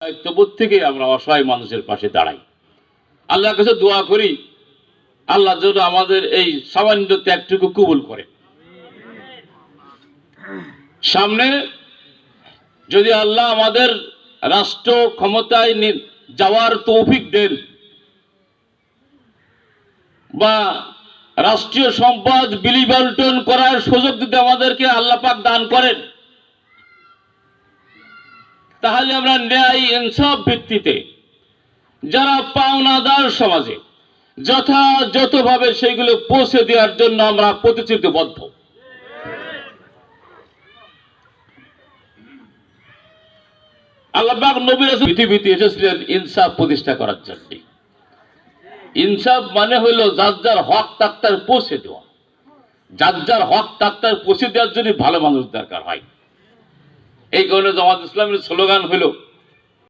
দায়িত্ববোধ থেকে আমরা অসহায় মানুষের পাশে দাঁড়াই। আল্লাহর কাছে দোয়া করি আল্লাহ যেন আমাদের এই সামান্য ত্যাগটুকু কবুল করে। সামনে যদি আল্লাহ আমাদের রাষ্ট্র ক্ষমতায় যাওয়ার তৌফিক দেন বা রাষ্ট্রীয় সম্পদ বিলিবন্টন করার সুযোগ যদি আমাদেরকে আল্লাহ পাক দান করেন, তাহলে আমরা ন্যায় ইনসাফ ভিত্তিতে যারা পাওনাদার সমাজে যথাযথভাবে সেইগুলো পৌঁছে দেওয়ার জন্য আমরা প্রতিশ্রুতিবদ্ধ। আল্লাহ পাক নবী রাসূল পৃথিবীতে এসেছিলেন ইনসাফ প্রতিষ্ঠা করার জন্য। ইনসাফ মানে হলো যার যার হক তার পৌঁছে দেওয়া। যার যার হক তার পৌঁছে দেওয়ার জন্য ভালো মানুষ দরকার হয়। এই কারণে জামাত ইসলামের স্লোগান হলো